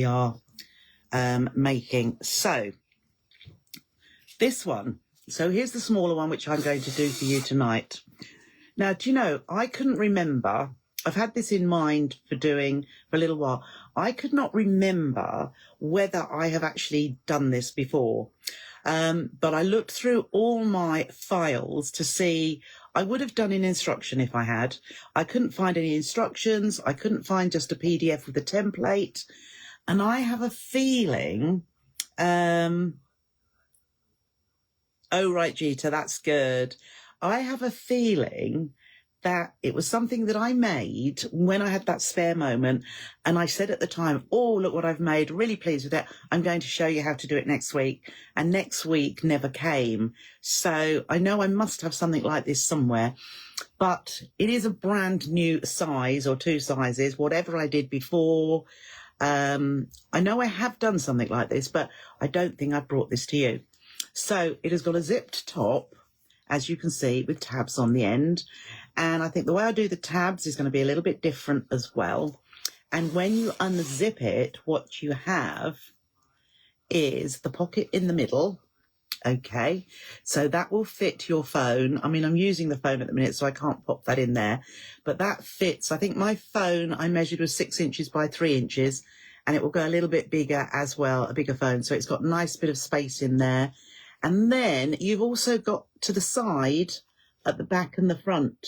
we are making. So this one, so here's the smaller one, which I'm going to do for you tonight. Now, do you know, I couldn't remember, I've had this in mind for doing for a little while. I could not remember whether I have actually done this before. But I looked through all my files to see, I would have done an instruction if I had. I couldn't find any instructions. I couldn't find just a PDF with a template. And I have a feeling, oh, right, Gita, that's good. I have a feeling that it was something that I made when I had that spare moment. And I said at the time, oh, look what I've made. Really pleased with it. I'm going to show you how to do it next week. And next week never came. So I know I must have something like this somewhere. But it is a brand new size or two sizes, whatever I did before. I know I have done something like this, but I don't think I've brought this to you. So it has got a zipped top, as you can see, with tabs on the end. And I think the way I do the tabs is going to be a little bit different as well. And when you unzip it, what you have is the pocket in the middle. Okay, so that will fit your phone. I mean, I'm using the phone at the minute, so I can't pop that in there. But that fits. I think my phone I measured was 6 inches by 3 inches. And it will go a little bit bigger as well, a bigger phone. So it's got a nice bit of space in there. And then you've also got to the side, at the back and the front.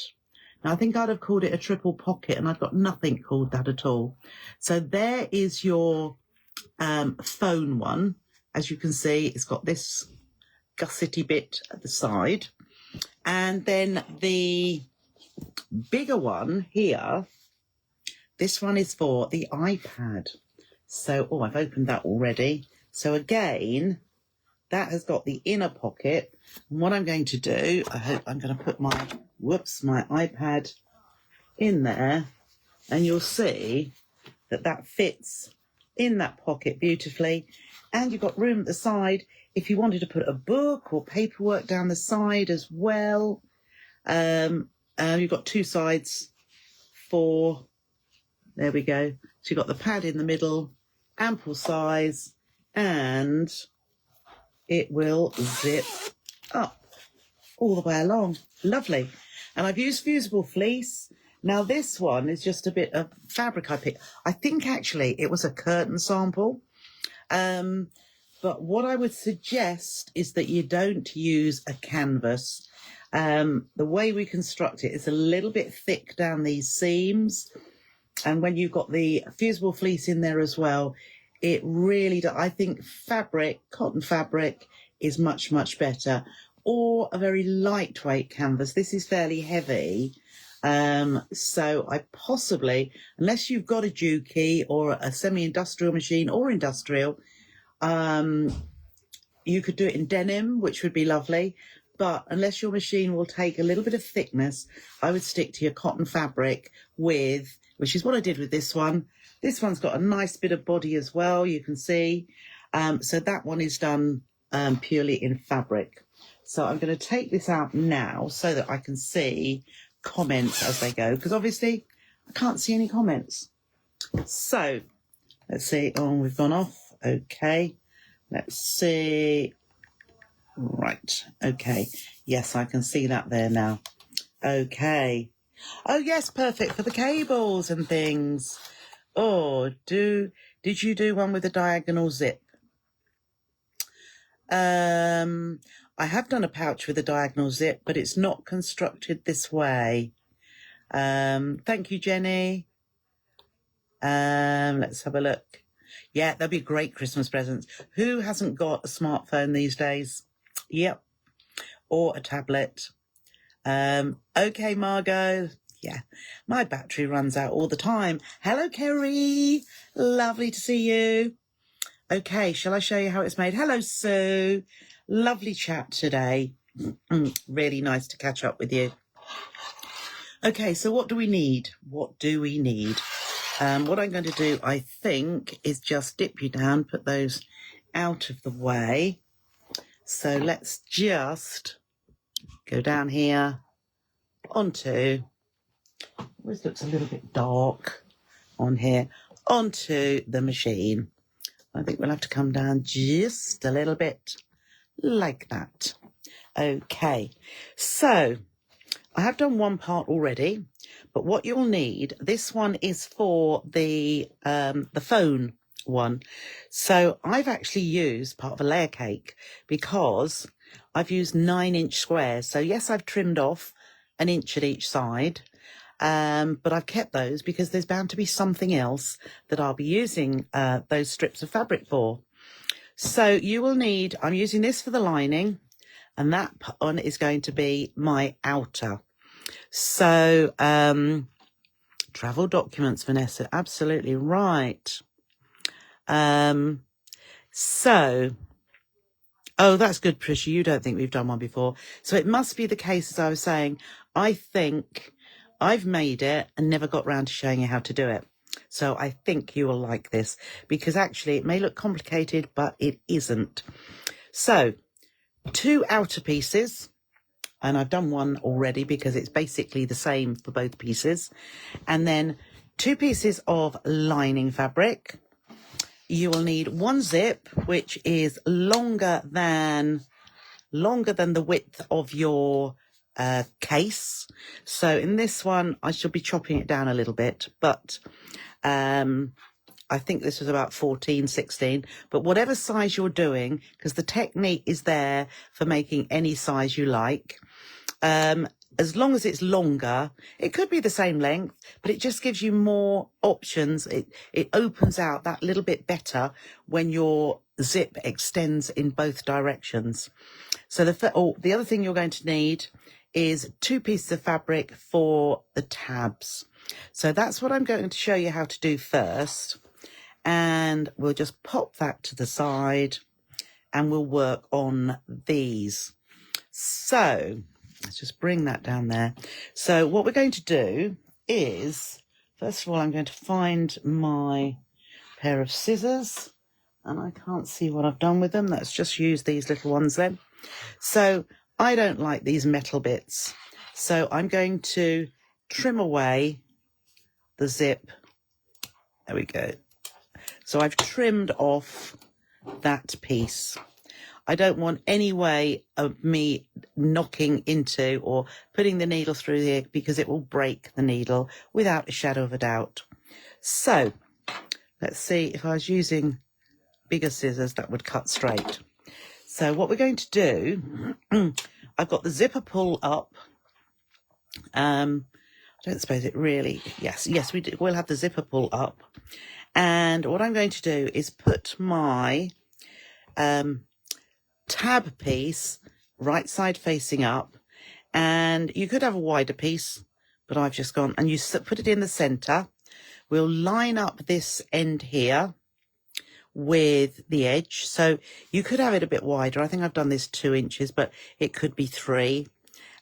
Now, I think I'd have called it a triple pocket, and I've got nothing called that at all. So there is your phone one. As you can see, it's got this gussety bit at the side. And then the bigger one here, this one is for the iPad. So, oh, I've opened that already. So again, that has got the inner pocket. And what I'm going to do, I hope I'm going to put my iPad in there. And you'll see that that fits in that pocket beautifully. And you've got room at the side if you wanted to put a book or paperwork down the side as well. You've got two sides for, there we go. So you've got the pad in the middle, ample size, and it will zip up all the way along. Lovely. And I've used fusible fleece. Now this one is just a bit of fabric I picked. I think actually it was a curtain sample. But what I would suggest is that you don't use a canvas. The way we construct it is a little bit thick down these seams. And when you've got the fusible fleece in there as well, it really does. I think fabric, cotton fabric, is much, much better. Or a very lightweight canvas. This is fairly heavy. So I possibly, unless you've got a Juki or a semi-industrial machine or industrial, you could do it in denim, which would be lovely. But unless your machine will take a little bit of thickness, I would stick to your cotton fabric with, which is what I did with this one. This one's got a nice bit of body as well, you can see. So that one is done purely in fabric. So I'm going to take this out now so that I can see comments as they go, because obviously I can't see any comments. So let's see. Oh, we've gone off. Okay. Let's see. Right. Okay. Yes, I can see that there now. Okay. Oh, yes, perfect for the cables and things. Oh, did you do one with a diagonal zip? I have done a pouch with a diagonal zip, but it's not constructed this way. Thank you, Jenny. Let's have a look. Yeah, that'd be great Christmas presents. Who hasn't got a smartphone these days? Yep. Or a tablet. Okay, Margot. Yeah, my battery runs out all the time. Hello, Kerry. Lovely to see you. Okay, shall I show you how it's made? Hello, Sue. Lovely chat today. Really nice to catch up with you. Okay, so what do we need? What do we need? What I'm going to do, I think, is just dip you down, put those out of the way. So let's just go down here onto, this looks a little bit dark on here, onto the machine. I think we'll have to come down just a little bit like that. Okay, so I have done one part already, but what you'll need, this one is for the phone one. So I've actually used part of a layer cake because I've used 9-inch squares. So yes, I've trimmed off 1 inch at each side, but I've kept those because there's bound to be something else that I'll be using those strips of fabric for. So you will need, I'm using this for the lining, and that one is going to be my outer. So, travel documents, Vanessa, absolutely right. So, oh, that's good, Trisha. You don't think we've done one before. So it must be the case, as I was saying, I think I've made it and never got round to showing you how to do it. So I think you will like this because actually it may look complicated, but it isn't. So 2 outer pieces, and I've done one already because it's basically the same for both pieces. And then 2 pieces of lining fabric. You will need 1 zip, which is longer than the width of your case. So in this one, I shall be chopping it down a little bit, but I think this was about 14, 16, but whatever size you're doing, because the technique is there for making any size you like. As long as it's longer, it could be the same length, but it just gives you more options. It opens out that little bit better when your zip extends in both directions. So the other thing you're going to need is 2 pieces of fabric for the tabs. So that's what I'm going to show you how to do first. And we'll just pop that to the side and we'll work on these. So let's just bring that down there. So what we're going to do is, first of all, I'm going to find my pair of scissors, and I can't see what I've done with them. Let's just use these little ones then. So I don't like these metal bits. So I'm going to trim away the zip. There we go. So I've trimmed off that piece. I don't want any way of me knocking into or putting the needle through here because it will break the needle without a shadow of a doubt. So let's see, if I was using bigger scissors, that would cut straight. So what we're going to do, I've got the zipper pull up. I don't suppose it really, yes, we do. We'll have the zipper pull up. And what I'm going to do is put my tab piece right side facing up, and you could have a wider piece, but I've just gone, and you put it in the center. We'll line up this end here with the edge. So you could have it a bit wider. I think I've done this 2 inches, but it could be 3.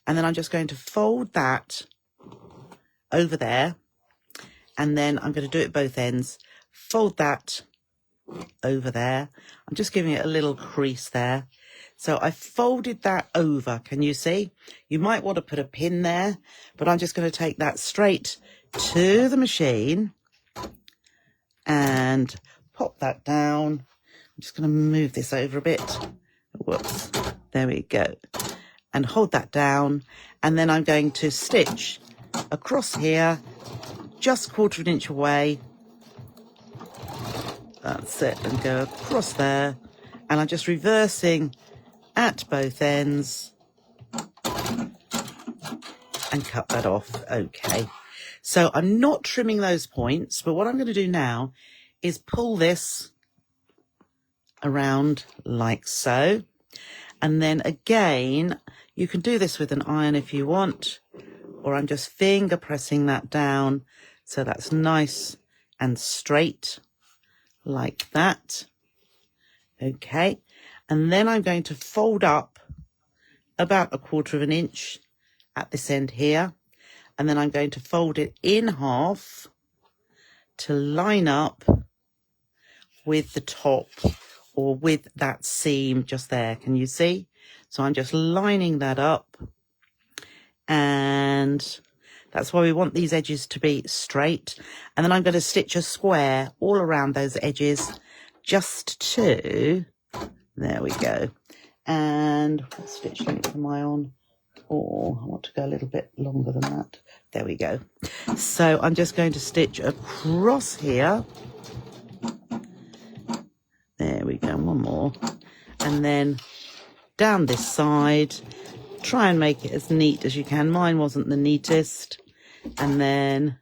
And then I'm just going to fold that over there. And then I'm going to do it both ends. Fold that over there. I'm just giving it a little crease there. So I folded that over. Can you see? You might want to put a pin there, but I'm just going to take that straight to the machine and pop that down. I'm just going to move this over a bit. Whoops. There we go. And hold that down. And then I'm going to stitch across here, just 1/4 inch away. That's it. And go across there. And I'm just reversing at both ends and cut that off. Okay. So I'm not trimming those points, but what I'm going to do now is pull this around like so. And then again, you can do this with an iron if you want, or I'm just finger pressing that down so that's nice and straight like that. Okay. And then I'm going to fold up about 1/4 inch at this end here. And then I'm going to fold it in half to line up with the top or with that seam just there. Can you see? So I'm just lining that up. And that's why we want these edges to be straight. And then I'm going to stitch a square all around those edges just to, there we go. And what stitch length am I on? Oh, I want to go a little bit longer than that. There we go. So I'm just going to stitch across here. There we go, one more. And then down this side, try and make it as neat as you can. Mine wasn't the neatest. And then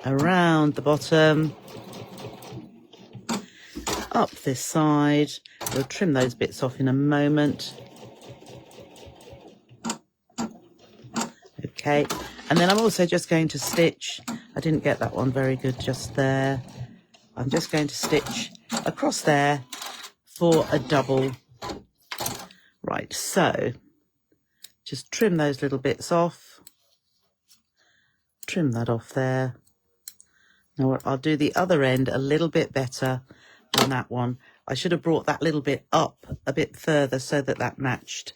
around the bottom, up this side. We'll trim those bits off in a moment. Okay, and then I'm also just going to stitch, I didn't get that one very good just there. I'm just going to stitch across there for a double. Right, so just trim those little bits off. Trim that off there. Now I'll do the other end a little bit better than that one. I should have brought that little bit up a bit further so that that matched,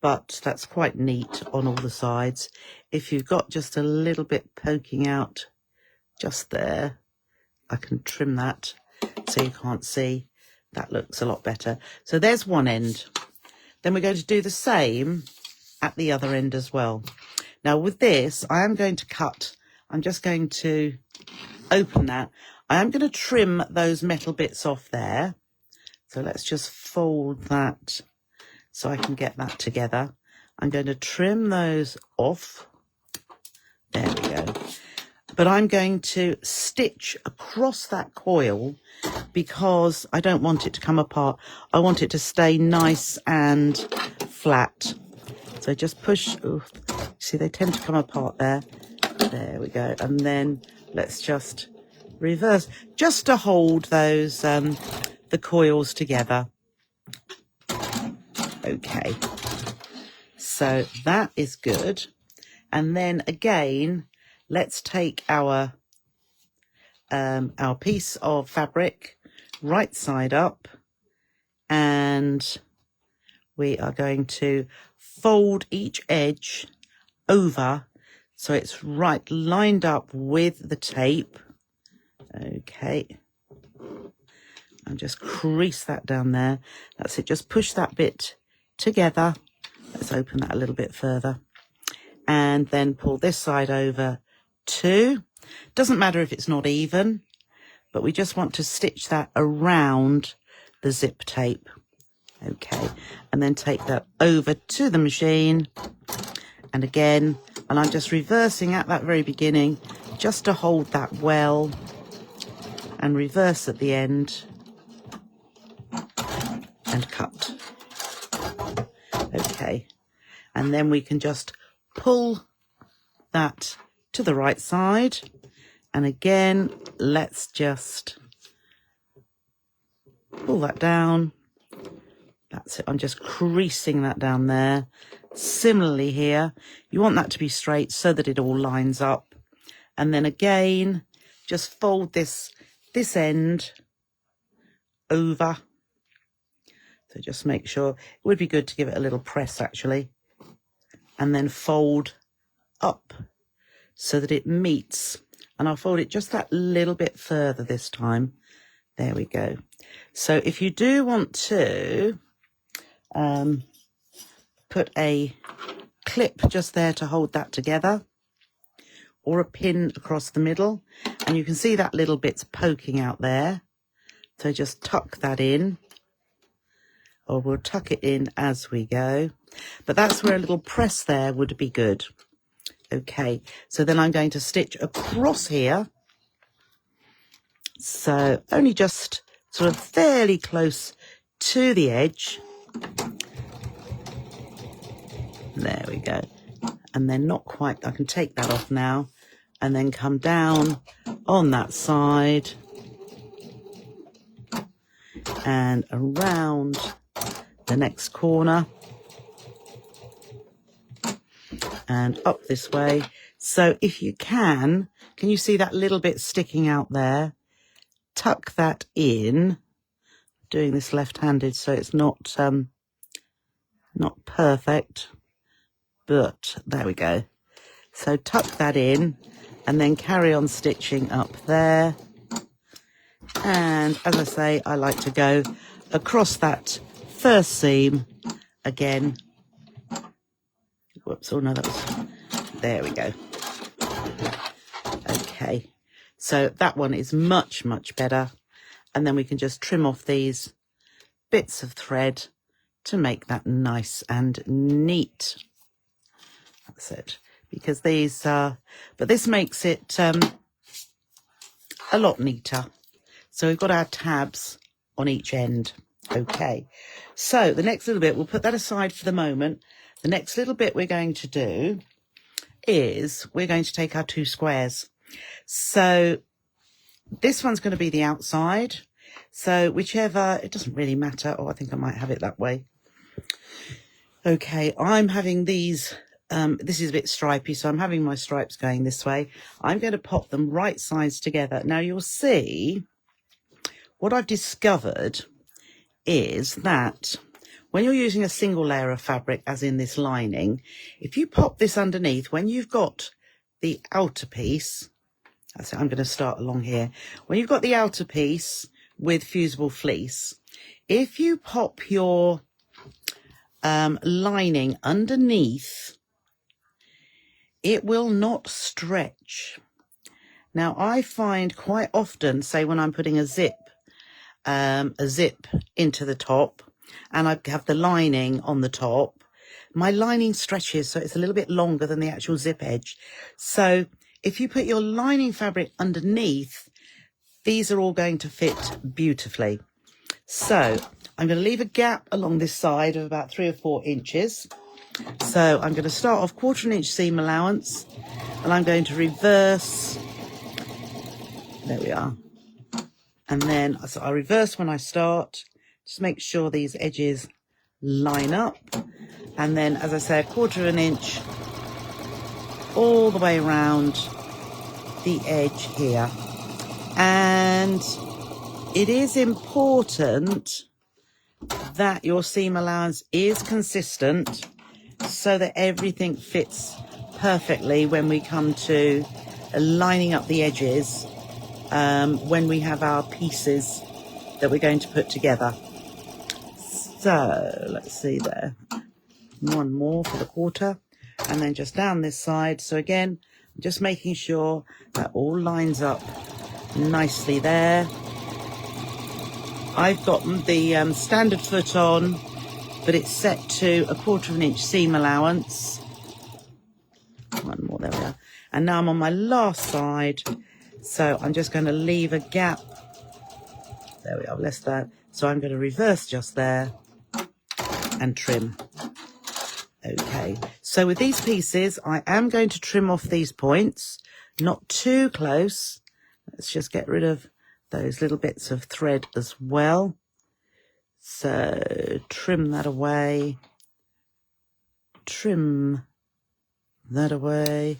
but that's quite neat on all the sides. If you've got just a little bit poking out just there, I can trim that so you can't see. That looks a lot better. So there's one end. Then we're going to do the same at the other end as well. Now with this, I am going to cut. I'm just going to open that. I am going to trim those metal bits off there. So let's just fold that so I can get that together. I'm going to trim those off. There we go. But I'm going to stitch across that coil because I don't want it to come apart. I want it to stay nice and flat. So just push. Ooh, see, they tend to come apart there. There we go. And then let's just reverse, just to hold those, the coils together. Okay. So that is good. And then again, let's take our piece of fabric right side up, and we are going to fold each edge over so it's right lined up with the tape. Okay, and just crease that down there. That's it. Just push that bit together. Let's open that a little bit further, and then pull this side over too. Doesn't matter if it's not even, but we just want to stitch that around the zip tape. Okay, and then take that over to the machine, and again, and I'm just reversing at that very beginning just to hold that well, and reverse at the end and cut. Okay, and then we can just pull that to the right side, and again let's just pull that down. That's it. I'm just creasing that down there. Similarly here, you want that to be straight so that it all lines up, and then again just fold this end over. So just make sure, it would be good to give it a little press actually, and then fold up so that it meets, and I'll fold it just that little bit further this time. There we go. So if you do want to put a clip just there to hold that together, or a pin across the middle, and you can see that little bit's poking out there, so just tuck that in, or we'll tuck it in as we go, but that's where a little press there would be good. Okay, so then I'm going to stitch across here, so only just sort of fairly close to the edge. There we go. And then not quite, I can take that off now, and then come down on that side and around the next corner and up this way. So if you can you see that little bit sticking out there? Tuck that in. Doing this left-handed, so it's not perfect, but there we go. So tuck that in and then carry on stitching up there. And as I say, I like to go across that first seam again. Whoops, oh no, that was, there we go. Okay, so that one is much, much better. And then we can just trim off these bits of thread to make that nice and neat. That's it. Because these are, but this makes it a lot neater. So we've got our tabs on each end. Okay, so the next little bit, we'll put that aside for the moment. The next little bit we're going to do is we're going to take our 2 squares. So this one's going to be the outside. So whichever, it doesn't really matter. Oh, I think I might have it that way. Okay, I'm having these, this is a bit stripy, so I'm having my stripes going this way. I'm going to pop them right sides together. Now you'll see what I've discovered is that when you're using a single layer of fabric, as in this lining, if you pop this underneath, when you've got the outer piece, that's it, I'm going to start along here. When you've got the outer piece with fusible fleece, if you pop your lining underneath, it will not stretch. Now, I find quite often, say when I'm putting a zip into the top and I have the lining on the top, my lining stretches, so it's a little bit longer than the actual zip edge. So if you put your lining fabric underneath, these are all going to fit beautifully. So I'm going to leave a gap along this side of about 3 or 4 inches. So I'm going to start off 1/4 inch seam allowance, and I'm going to reverse. There we are. And then so I reverse when I start, just make sure these edges line up. And then, as I say, 1/4 inch all the way around the edge here. And it is important that your seam allowance is consistent so that everything fits perfectly when we come to lining up the edges, when we have our pieces that we're going to put together. So let's see there. One more for the 1/4, and then just down this side. So again, just making sure that all lines up nicely there. I've got the standard foot on, but it's set to 1/4 inch seam allowance. One more, there we are. And now I'm on my last side, so I'm just going to leave a gap. There we are, less that. So I'm going to reverse just there and trim. Okay, so with these pieces, I am going to trim off these points, not too close. Let's just get rid of those little bits of thread as well. So trim that away, trim that away,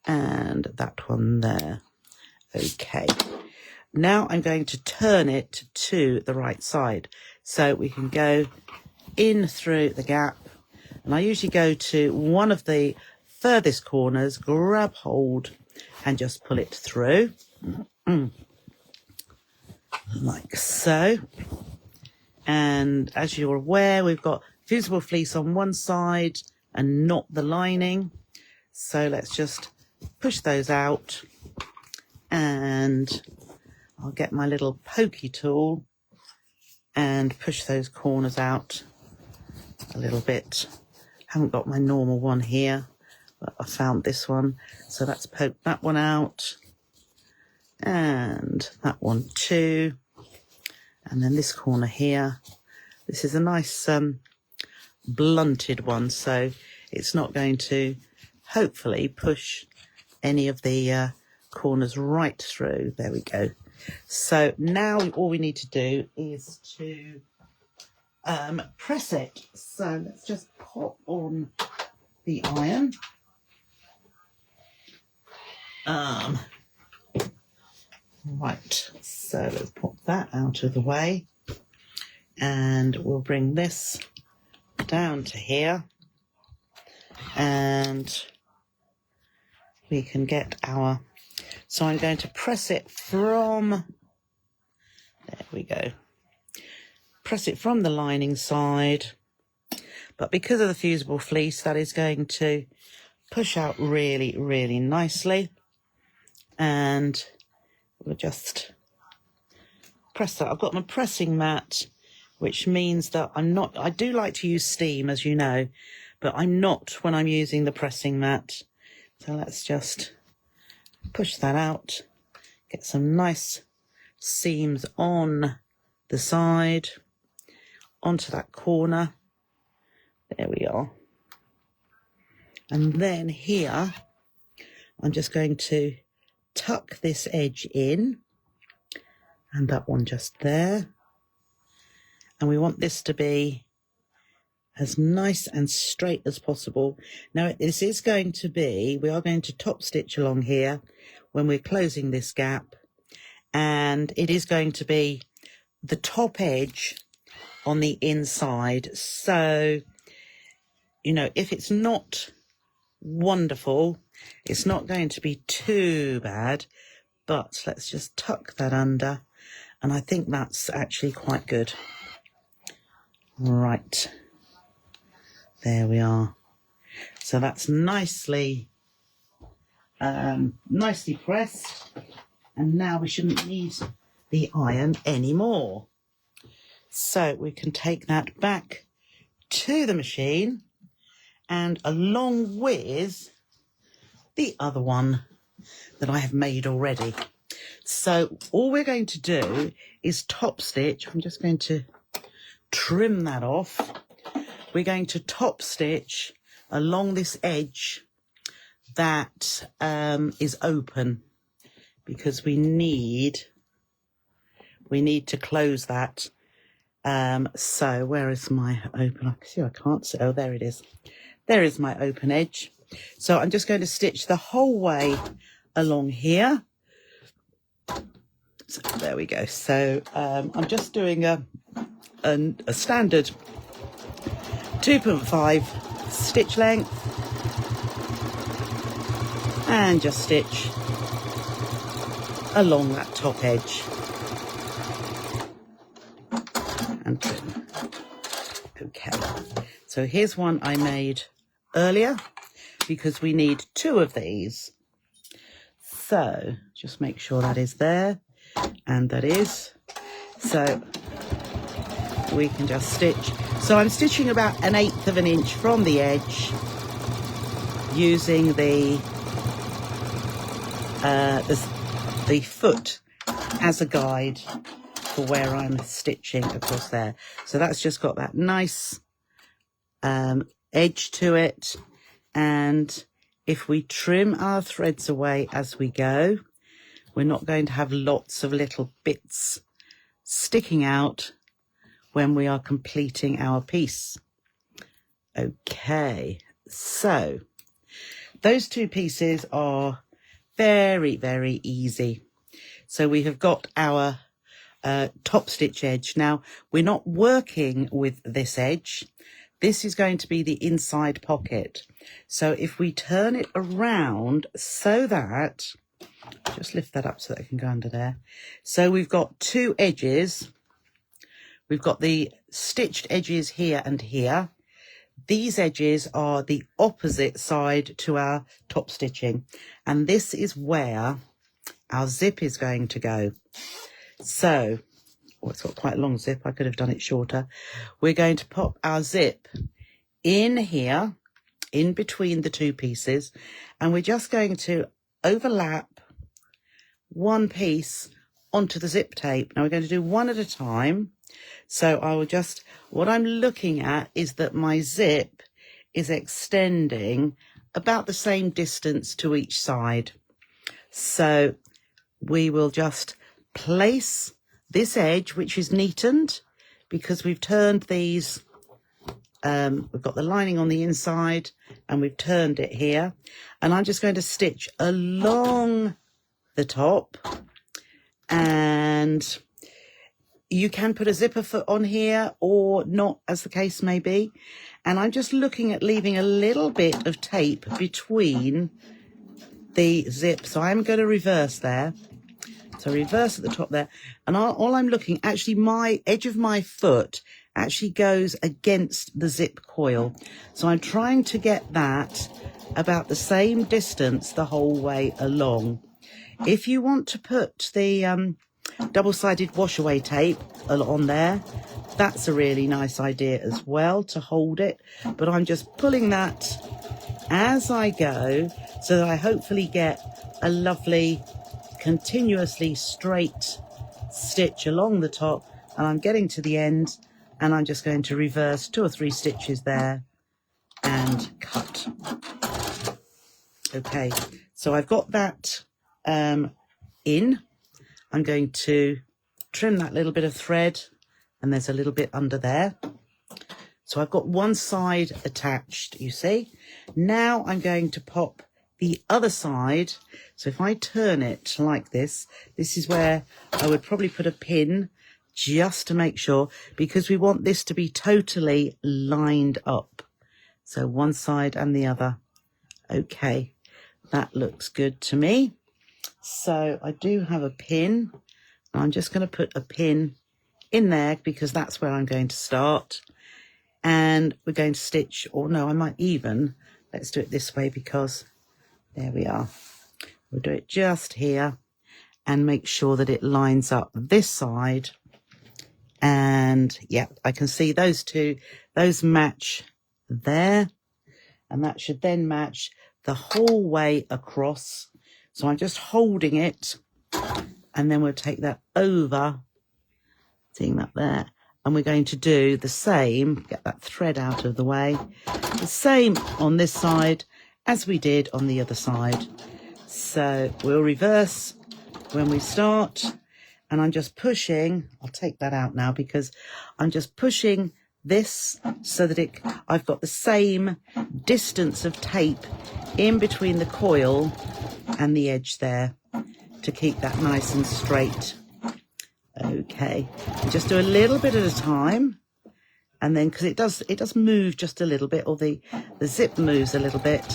and that one there. Okay, now I'm going to turn it to the right side so we can go in through the gap. And I usually go to one of the furthest corners, grab hold and just pull it through. Like so. And as you're aware, we've got fusible fleece on one side and not the lining. So let's just push those out, and I'll get my little pokey tool and push those corners out a little bit. Haven't got my normal one here, but I found this one. So let's poke that one out, and that one too. And then this corner here. This is a nice blunted one, so it's not going to hopefully push any of the corners right through. There we go. So now all we need to do is to press it. So let's just pop on the iron. Right, so let's pop that out of the way, and we'll bring this down to here, and we can get our, so I'm going to press it from There we go. Press it from the lining side. But because of the fusible fleece, that is going to push out really, really nicely. And we'll just press that. I've got my pressing mat, which means that I do like to use steam, as you know, but I'm not when I'm using the pressing mat. So let's just push that out, get some nice seams on the side, onto that corner. There we are. And then here, I'm just going to tuck this edge in, and that one just there. And we want this to be as nice and straight as possible. Now, this is going to be, we are going to top stitch along here when we're closing this gap, and it is going to be the top edge on the inside. So, you know, if it's not wonderful, it's not going to be too bad, but let's just tuck that under, and I think that's actually quite good. Right, there we are. So that's nicely pressed, and now we shouldn't need the iron anymore. So we can take that back to the machine, and along with the other one that I have made already. So all we're going to do is top stitch. I'm just going to trim that off. We're going to top stitch along this edge that is open, because we need to close that. So where is my open? I can't see. Oh, there it is. There is my open edge. So I'm just going to stitch the whole way along here. So there we go. So I'm just doing a standard 2.5 stitch length, and just stitch along that top edge and trim. Okay, so here's one I made earlier, because we need 2 of these. So just make sure that is there, and that is. So we can just stitch. So I'm stitching about 1/8 of an inch from the edge, using the foot as a guide for where I'm stitching across there. So that's just got that nice edge to it. And if we trim our threads away as we go, we're not going to have lots of little bits sticking out when we are completing our piece. Okay, so those 2 pieces are very, very easy. So we have got our top stitch edge. Now, we're not working with this edge. This is going to be the inside pocket. So if we turn it around so that, just lift that up so that it can go under there. So we've got 2 edges. We've got the stitched edges here and here. These edges are the opposite side to our top stitching. And this is where our zip is going to go. So, it's got quite a long zip. I could have done it shorter. We're going to pop our zip in here, in between the 2 pieces. And we're just going to overlap one piece onto the zip tape. Now we're going to do one at a time. So I will just, what I'm looking at is that my zip is extending about the same distance to each side. So we will just place this edge, which is neatened because we've turned these, we've got the lining on the inside and we've turned it here. And I'm just going to stitch along the top, and you can put a zipper foot on here or not, as the case may be. And I'm just looking at leaving a little bit of tape between the zip. So I'm going to reverse there. So reverse at the top there. And all I'm looking, actually my edge of my foot actually goes against the zip coil. So I'm trying to get that about the same distance the whole way along. If you want to put the double-sided wash-away tape on there, that's a really nice idea as well to hold it. But I'm just pulling that as I go so that I hopefully get a lovely continuously straight stitch along the top, and I'm getting to the end and I'm just going to reverse 2 or 3 stitches there and cut. Okay, so I've got that in. I'm going to trim that little bit of thread, and there's a little bit under there. So I've got one side attached, you see. Now I'm going to pop the other side. So if I turn it like this, this is where I would probably put a pin just to make sure, because we want this to be totally lined up. So one side and the other. Okay, that looks good to me. So I do have a pin. I'm just going to put a pin in there because that's where I'm going to start. And we're going to stitch, or no, I might even, let's do it this way because there we are. We'll do it just here and make sure that it lines up this side. And yeah, I can see those two, those match there. And that should then match the whole way across. So I'm just holding it, and then we'll take that over, seeing that there. And we're going to do the same, get that thread out of the way, the same on this side as we did on the other side. So we'll reverse when we start, and I'm just pushing, I'll take that out now because I'm just pushing this so that I've got the same distance of tape in between the coil and the edge there to keep that nice and straight. Okay, just do a little bit at a time, and then because it does move just a little bit, or the zip moves a little bit,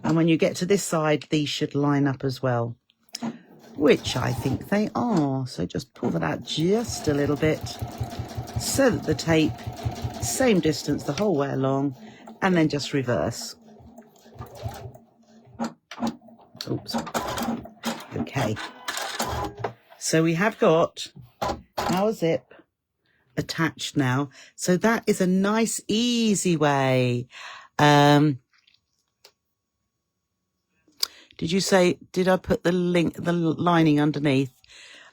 and when you get to this side these should line up as well, which I think they are. So just pull that out just a little bit so that the tape same distance the whole way along, and then just reverse. Oops. Okay, so we have got our zip attached now. So that is a nice, easy way. Did you say, did I put the lining underneath?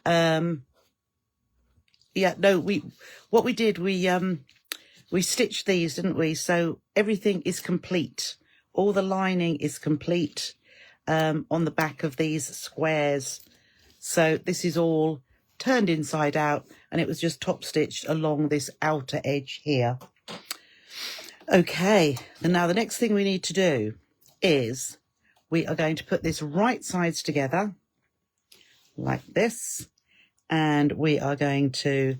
Yeah, no, what we did, we stitched these, didn't we? So everything is complete. All the lining is complete on the back of these squares. So this is all turned inside out, and it was just top stitched along this outer edge here. Okay, and now the next thing we need to do is we are going to put this right sides together like this, and we are going to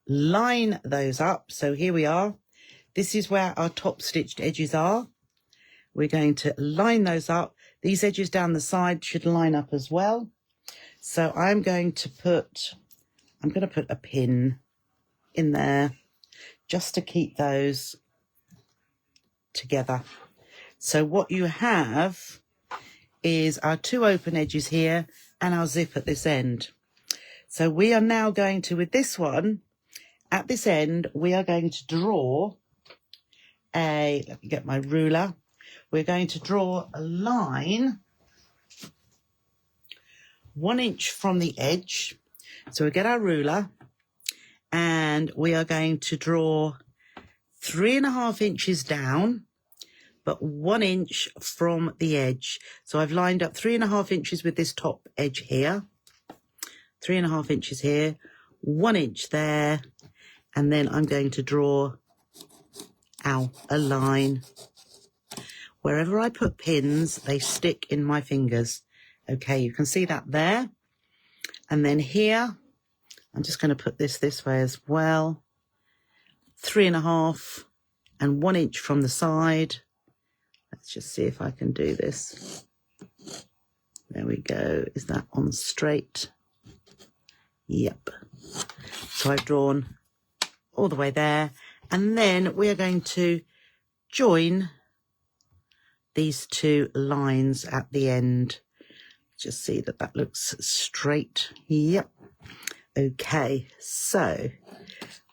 line those up. So here we are. This is where our top stitched edges are. We're going to line those up. These edges down the side should line up as well. So I'm going to put a pin in there just to keep those together. So what you have is our 2 open edges here and our zip at this end. So we are now going to, with this one, at this end, we are going to draw let me get my ruler. We're going to draw a line 1 inch from the edge. So we get our ruler, and we are going to draw 3.5 inches down, but 1 inch from the edge. So I've lined up 3.5 inches with this top edge here, 3.5 inches here, 1 inch there, and then I'm going to draw a line. Wherever I put pins, they stick in my fingers. Okay, you can see that there. And then here, I'm just going to put this way as well. 3.5 and 1 inch from the side. Let's just see if I can do this. There we go. Is that on straight? Yep. So I've drawn all the way there. And then we are going to join these two lines at the end. Just see that that looks straight. Yep. Okay, so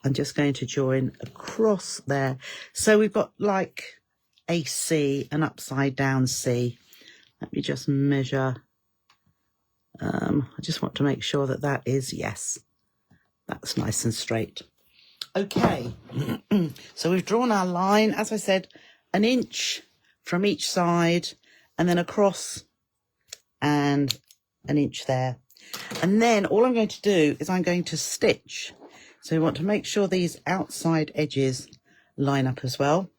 I'm just going to join across there. So we've got like a C, an upside down C. Let me just measure. I just want to make sure that that is, yes, that's nice and straight. Okay, so we've drawn our line, as I said, 1 inch from each side and then across and 1 inch there. And then all I'm going to do is I'm going to stitch. So we want to make sure these outside edges line up as well.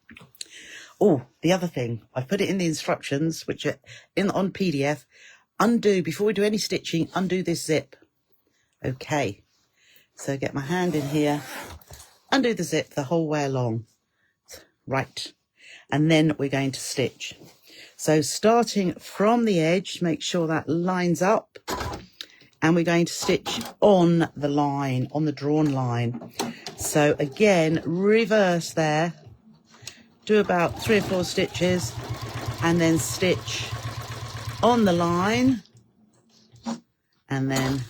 Oh, the other thing, I've put it in the instructions, which are on PDF. Undo, before we do any stitching, undo this zip. Okay, so get my hand in here, undo the zip the whole way along. Right, and then we're going to stitch. So starting from the edge, make sure that lines up, and we're going to stitch on the line, on the drawn line. So again, reverse there, do about 3 or 4 stitches, and then stitch on the line, and then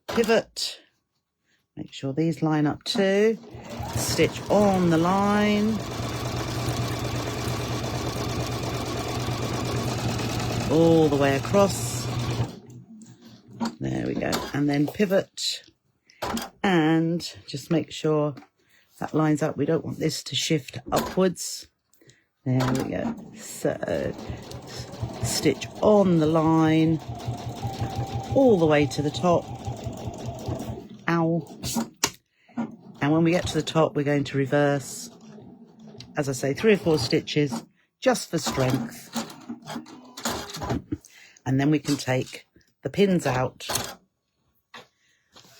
pivot, make sure these line up too, stitch on the line, all the way across, there we go, and then pivot, and just make sure that lines up. We don't want this to shift upwards. There we go. So stitch on the line all the way to the top. Ow. And when we get to the top, we're going to reverse, as I say, 3 or 4 stitches just for strength. And then we can take the pins out.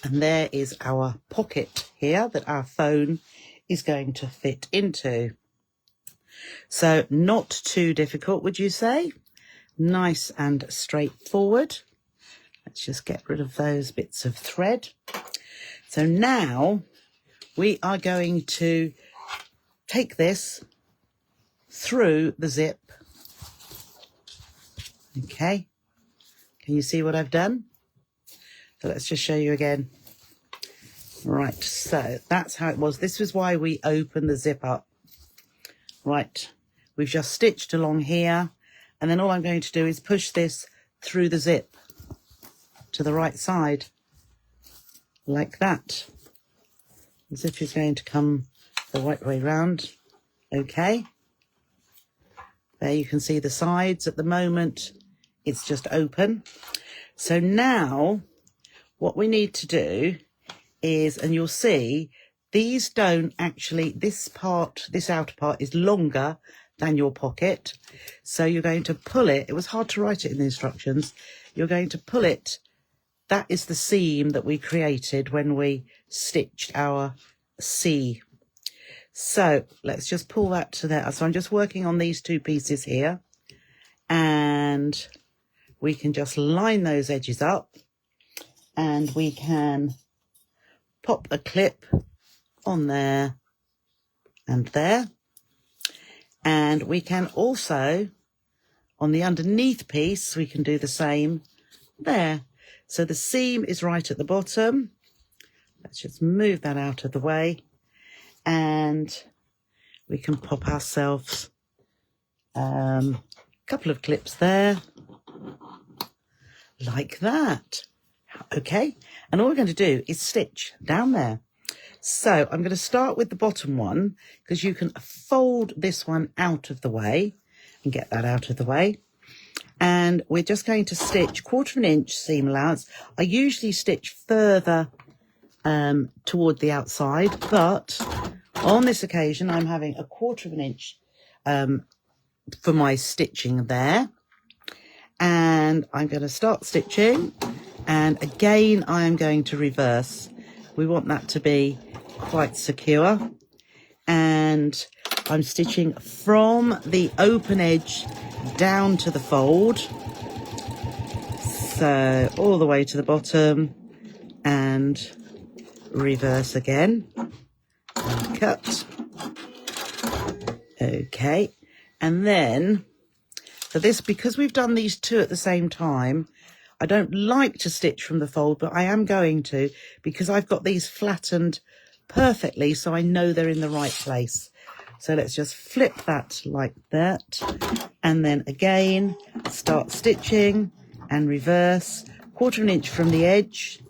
And there is our pocket here that our phone is going to fit into. So not too difficult, would you say? Nice and straightforward. Let's just get rid of those bits of thread. So now we are going to take this through the zip. Okay, can you see what I've done? So let's just show you again. Right, so that's how it was. This was why we opened the zip up. Right, we've just stitched along here, and then all I'm going to do is push this through the zip to the right side, like that. The zip is going to come the right way round. Okay, there you can see the sides. At the moment, it's just open. So now what we need to do is, and you'll see, these don't actually, this part, this outer part is longer than your pocket. So you're going to pull it. It was hard to write it in the instructions. You're going to pull it. That is the seam that we created when we stitched our C. So let's just pull that to there. So I'm just working on these 2 pieces here, and we can just line those edges up, and we can pop a clip on there and there. And we can also, on the underneath piece, we can do the same there. So the seam is right at the bottom. Let's just move that out of the way, and we can pop ourselves a couple of clips there, like that. Okay, and all we're going to do is stitch down there. So I'm going to start with the bottom one, because you can fold this one out of the way and get that out of the way. And we're just going to stitch 1/4 inch seam allowance. I usually stitch further toward the outside, but on this occasion I'm having 1/4 inch for my stitching there. And I'm going to start stitching, and again I am going to reverse. We want that to be quite secure, and I'm stitching from the open edge down to the fold, so all the way to the bottom, and and reverse again, and cut. Okay, and then for this, because we've done these two at the same time, I don't like to stitch from the fold, but I am going to, because I've got these flattened perfectly, so I know they're in the right place. So let's just flip that like that, and then again start stitching and reverse, 1/4 inch from the edge.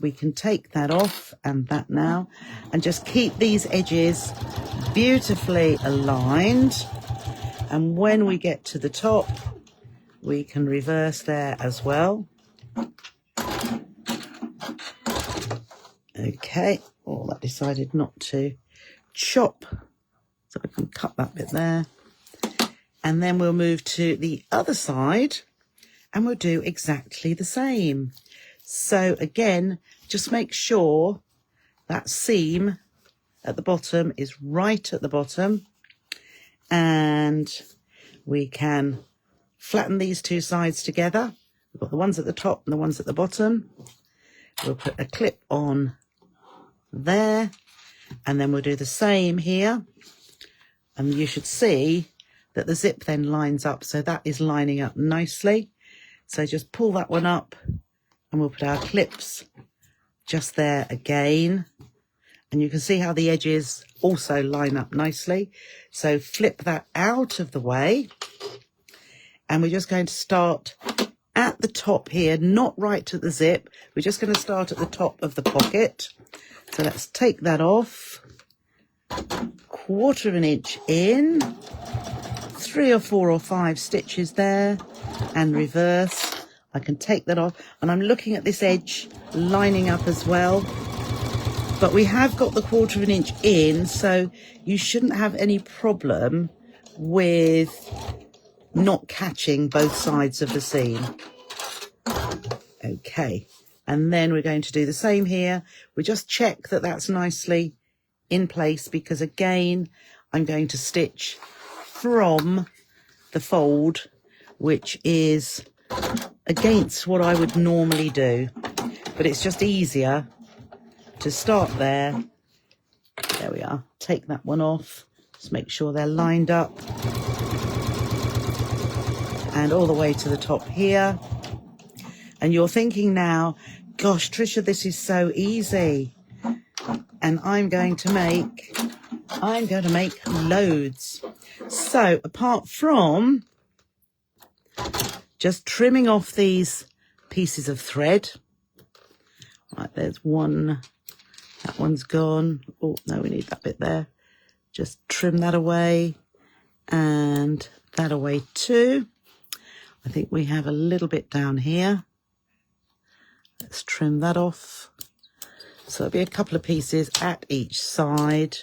We can take that off and that now, and just keep these edges beautifully aligned. And when we get to the top, we can reverse there as well. Okay, oh, that decided not to chop, so I can cut that bit there. And then we'll move to the other side and we'll do exactly the same. So again, just make sure that seam at the bottom is right at the bottom, and we can flatten these two sides together. We've got the ones at the top and the ones at the bottom. We'll put a clip on there, and then we'll do the same here. And you should see that the zip then lines up, so that is lining up nicely. So just pull that one up, and we'll put our clips just there again. And you can see how the edges also line up nicely. So flip that out of the way. And we're just going to start at the top here, not right at the zip. We're just going to start at the top of the pocket. So let's take that off. 1/4 inch in, 3 or 4 or 5 stitches there, and reverse. I can take that off, and I'm looking at this edge lining up as well. But we have got the 1/4 inch in, so you shouldn't have any problem with not catching both sides of the seam. Okay, and then we're going to do the same here. We just check that that's nicely in place, because again, I'm going to stitch from the fold, which is against what I would normally do, but it's just easier to start there. There we are. Take that one off. Just make sure they're lined up. And all the way to the top here. And you're thinking now, gosh, Trisha, this is so easy. And I'm going to make loads. So apart from just trimming off these pieces of thread, right, there's one, that one's gone. Oh, no, we need that bit there. Just trim that away, and that away too. I think we have a little bit down here. Let's trim that off. So it'll be a couple of pieces at each side.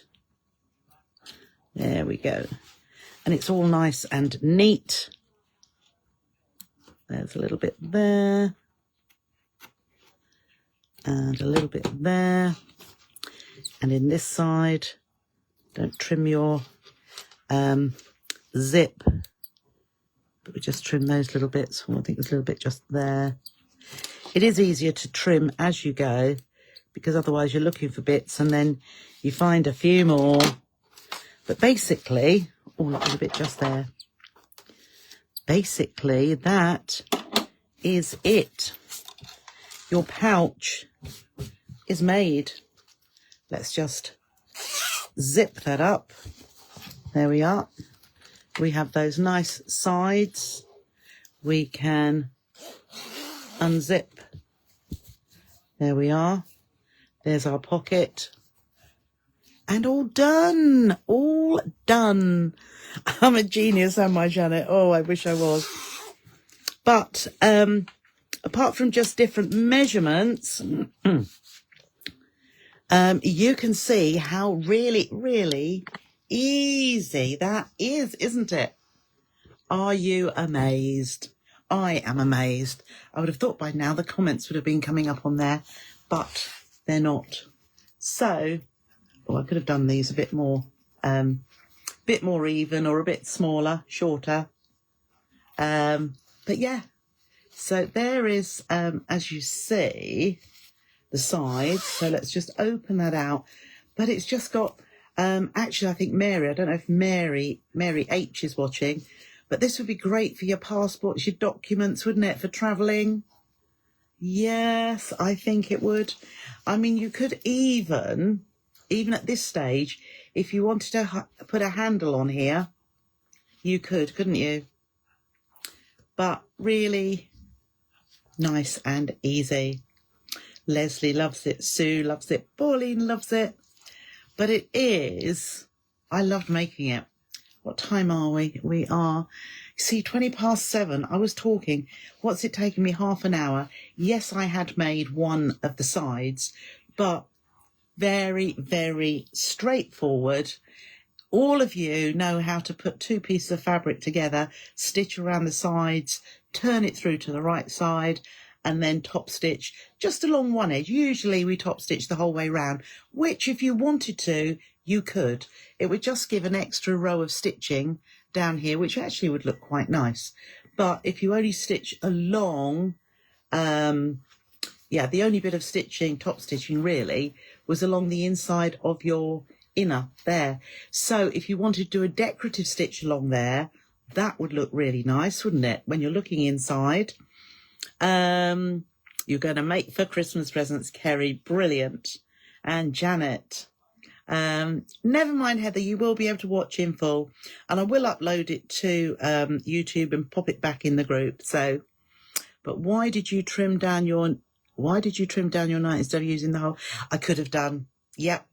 There we go. And it's all nice and neat. There's a little bit there. And a little bit there. And in this side, don't trim your zip, but we just trim those little bits. I think there's a little bit just there. It is easier to trim as you go, because otherwise you're looking for bits and then you find a few more. But basically, oh, look, there's a bit just there. Basically, that is it. Your pouch is made. Let's just zip that up. There we are. We have those nice sides. We can unzip. There we are. There's our pocket. And all done. All done. I'm a genius, am I, Janet? Oh, I wish I was. But apart from just different measurements, you can see how really, really easy that is, isn't it? Are you amazed? I am amazed. I would have thought by now the comments would have been coming up on there, but they're not. So, oh, I could have done these a bit more even, or a bit smaller, shorter. But yeah, so there is, as you see, the sides. So let's just open that out. But it's just got, actually, I think Mary, I don't know if Mary H is watching, but this would be great for your passports, your documents, wouldn't it, for travelling? Yes, I think it would. I mean, you could even at this stage, if you wanted to put a handle on here, you could, couldn't you? But really nice and easy. Leslie loves it. Sue loves it. Pauline loves it. But it is, I loved making it. What time are we? We are, see, 7:20. I was talking. What's it taken me? Half an hour. Yes, I had made one of the sides, but very, very straightforward. All of you know how to put two pieces of fabric together, stitch around the sides, turn it through to the right side, and then top stitch just along one edge. Usually we top stitch the whole way round, which if you wanted to, you could. It would just give an extra row of stitching down here, which actually would look quite nice. But if you only stitch along, yeah, the only bit of stitching, top stitching really, was along the inside of your inner there. So if you wanted to do a decorative stitch along there, that would look really nice, wouldn't it, when you're looking inside? You're going to make for Christmas presents, Kerry. Brilliant. And Janet. Never mind, Heather, you will be able to watch in full. And I will upload it to YouTube and pop it back in the group. So, but why did you trim down your 9 instead of using the whole? I could have done. Yep.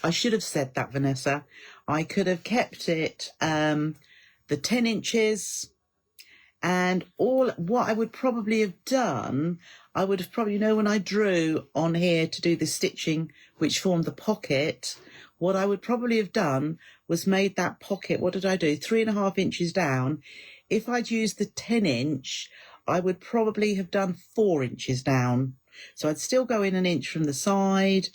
I should have said that, Vanessa. I could have kept it the 10 inches. And what I would probably have done, I would have probably, when I drew on here to do the stitching, which formed the pocket, what I would probably have done was made that pocket, what did I do? 3.5 inches down. If I'd used the 10 inch, I would probably have done 4 inches down. So I'd still go in an inch from the side,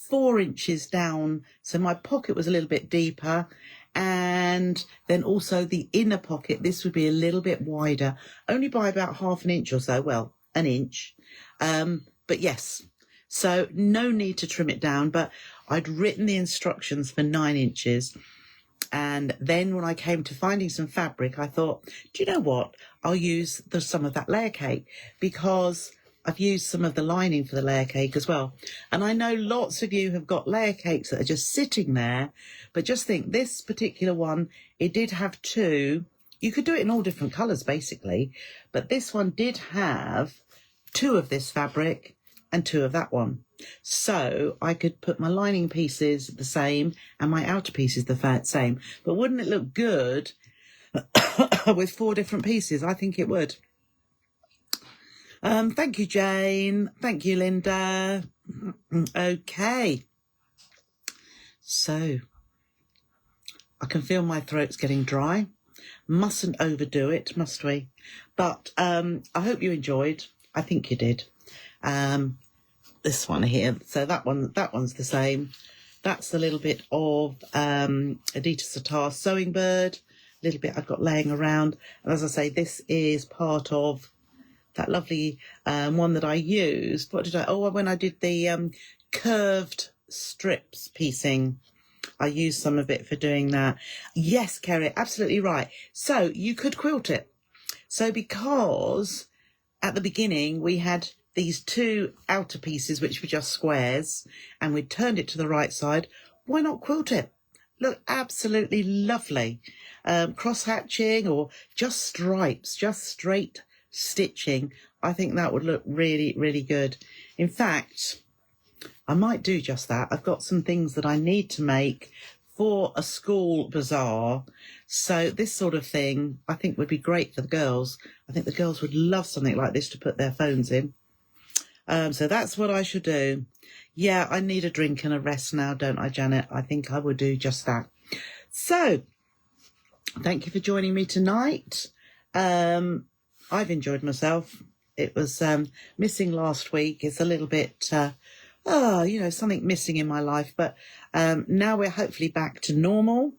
4 inches down. So my pocket was a little bit deeper. And then also the inner pocket, this would be a little bit wider, only by about 1/2 inch or so. Well, an inch. But yes, so no need to trim it down. But I'd written the instructions for 9 inches. And then when I came to finding some fabric, I thought, do you know what? I'll use some of that layer cake, because I've used some of the lining for the layer cake as well. And I know lots of you have got layer cakes that are just sitting there, but just think this particular one, it did have 2. You could do it in all different colours basically, but this one did have 2 of this fabric and 2 of that one. So I could put my lining pieces the same and my outer pieces the same. But wouldn't it look good with 4 different pieces? I think it would. Thank you, Jane. Thank you, Linda. Okay. So I can feel my throat's getting dry. Mustn't overdo it, must we? But I hope you enjoyed. I think you did. This one here. So that one's the same. That's a little bit of Adita Satar Sewing Bird. A little bit I've got laying around. And as I say, this is part of that lovely one that I used. What did I? Oh, when I did the curved strips piecing, I used some of it for doing that. Yes, Kerry, absolutely right. So you could quilt it. So because at the beginning we had these 2 outer pieces, which were just squares, and we turned it to the right side, why not quilt it? Look, absolutely lovely. Cross hatching or just stripes, just straight stitching. I think that would look really, really good. In fact, I might do just that. I've got some things that I need to make for a school bazaar. So this sort of thing I think would be great for the girls. I think the girls would love something like this to put their phones in. So that's what I should do. Yeah, I need a drink and a rest now, don't I, Janet? I think I will do just that. So thank you for joining me tonight. I've enjoyed myself. It was missing last week. It's a little bit, something missing in my life. But now we're hopefully back to normal.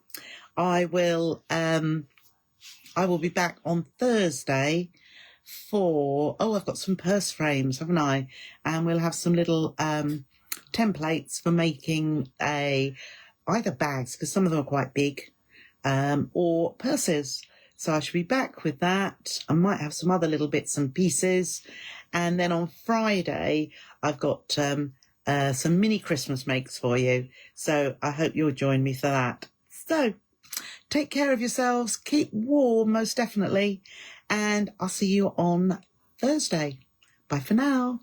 I will be back on Thursday for, I've got some purse frames, haven't I? And we'll have some little templates for making either bags, because some of them are quite big, or purses. So I should be back with that. I might have some other little bits and pieces. And then on Friday, I've got some mini Christmas makes for you. So I hope you'll join me for that. So take care of yourselves. Keep warm, most definitely. And I'll see you on Thursday. Bye for now.